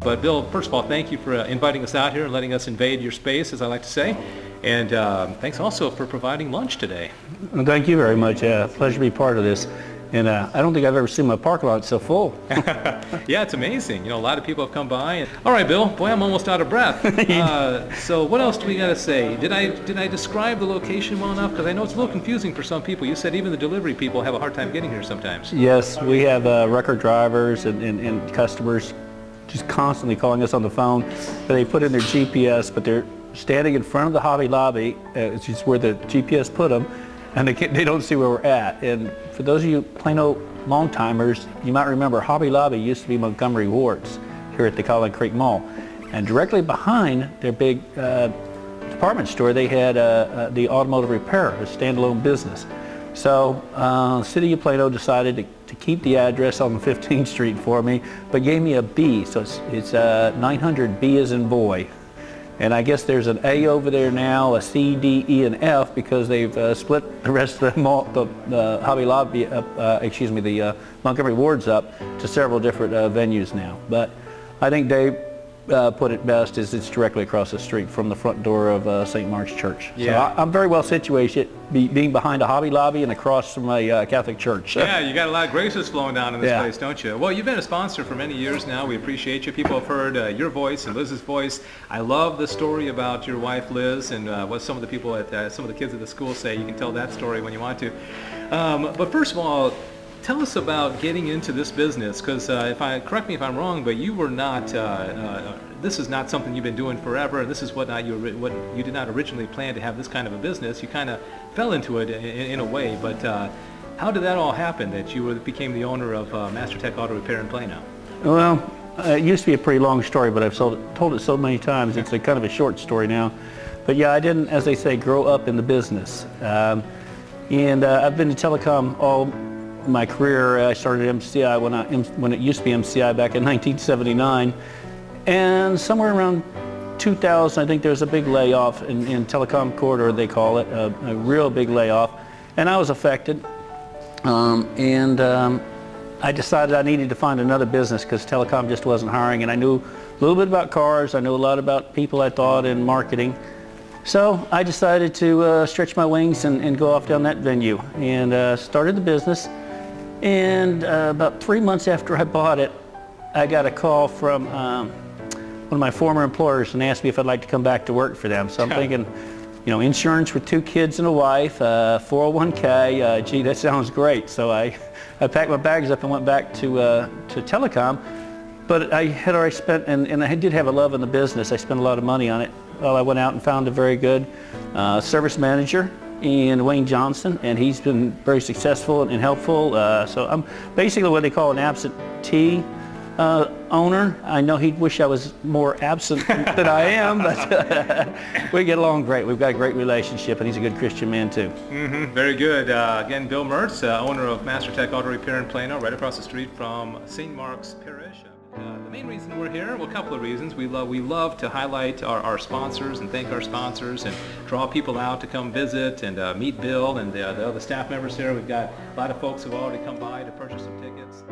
But Bill, first of all, thank you for inviting us out here and letting us invade your space, as I like to say. And thanks also for providing lunch today. Well, thank you very much. Pleasure to be part of this. And I don't think I've ever seen my parking lot so full. Yeah, it's amazing. You know, a lot of people have come by. And... All right, Bill. Boy, I'm almost out of breath. So what else do we got to say? Did I describe the location well enough? Because I know it's a little confusing for some people. You said even the delivery people have a hard time getting here sometimes. Yes, we have record drivers and customers just constantly calling us on the phone. They put in their GPS, but they're standing in front of the Hobby Lobby, it's just where the GPS put them, and they don't see where we're at. And for those of you Plano long-timers, you might remember Hobby Lobby used to be Montgomery Ward's here at the Collin Creek Mall. And directly behind their big department store, they had the Automotive repair, a standalone business. So City of Plano decided to keep the address on 15th Street for me, but gave me a B, so it's 900 B as in boy. And I guess there's an A over there now, a C, D, E, and F, because they've split the rest of the mall, the Hobby Lobby up, the Montgomery Ward's up to several different venues now. But I think Dave put it best is it's directly across the street from the front door of St. Mark's Church. Yeah. So I'm very well situated, being behind a Hobby Lobby and across from a Catholic church. Yeah, you got a lot of graces flowing down in this place, don't you? Well, you've been a sponsor for many years now. We appreciate you. People have heard your voice and Liz's voice. I love the story about your wife Liz and what some of the people at some of the kids at the school say. You can tell that story when you want to. But first of all, tell us about getting into this business, because correct me if I'm wrong, but you were not. This is not something you've been doing forever, and this is what you did not originally plan to have this kind of a business. You kind of fell into it in a way, but how did that all happen? That you became the owner of MasterTech Auto Repair in Plano? Well, it used to be a pretty long story, but I've told it so many times. It's a kind of a short story now. But yeah, I didn't, as they say, grow up in the business, and I've been in telecom all my career. I started at MCI when it used to be MCI back in 1979, and somewhere around 2000 I think there was a big layoff in telecom corridor, they call it, a real big layoff, and I was affected, I decided I needed to find another business because telecom just wasn't hiring, and I knew a little bit about cars, I knew a lot about people, I thought, in marketing. So I decided to stretch my wings and go off down that venue, and started the business. And about 3 months after I bought it, I got a call from one of my former employers and asked me if I'd like to come back to work for them. So I'm thinking, you know, insurance with 2 kids and a wife, 401k, gee, that sounds great. So I packed my bags up and went back to telecom. But I had already spent, and I did have a love in the business. I spent a lot of money on it. Well, I went out and found a very good service manager in Wayne Johnson, and he's been very successful and helpful. So I'm basically what they call an absentee owner. I know he'd wish I was more absent than I am, but we get along great. We've got a great relationship, and he's a good Christian man too. Mm-hmm. Very good. Again, Bill Mertz, owner of MasterTech Auto Repair in Plano, right across the street from St. Mark's Parish. The main reason we're here, well, a couple of reasons. We love to highlight our sponsors and thank our sponsors and draw people out to come visit and meet Bill and the other staff members here. We've got a lot of folks who have already come by to purchase some tickets.